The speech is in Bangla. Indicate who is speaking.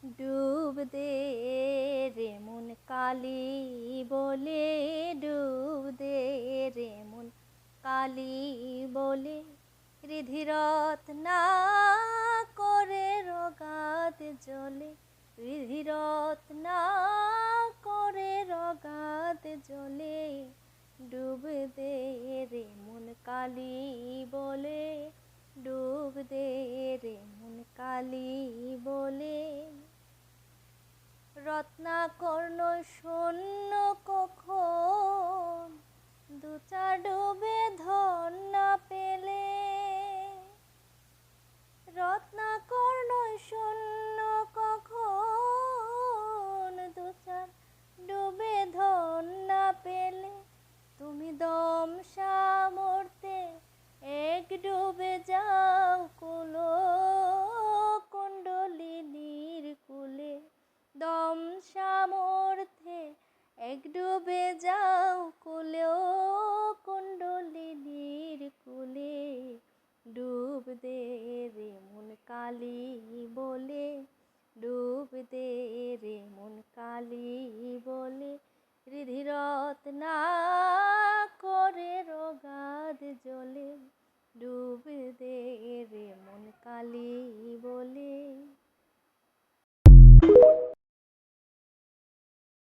Speaker 1: ডুব দে রে মন কালি বলে, ডুব দে রে মন কালি বলে, রিধিরত না করে রগাত জলে, রিধিরত না করে রগাত জলে, ডুব দে রে মন কালি বলে, ডুব দে রে মন কালি বলে। রত্নাকর্ণ শূন্য কখন দু চার ডুবে ধন না পেলে, রত্নাকর্ণ শূন্য কখন দু চার ডুবে ধন না পেলে, তুমি দম সামর্থ্যে এক ডুবে যাও কুলো কুণ্ডলিনীর কূলে, দম সামর্থ্যে এক ডুবে যাও কুলো কুণ্ডলিনীর কূলে, ডুব দে রে মন কালি বলে, ডুব দে রে মন কালি বলে, রিধিরত না করে রগাদ জলে, ডুব দে রে মন কালি বলে।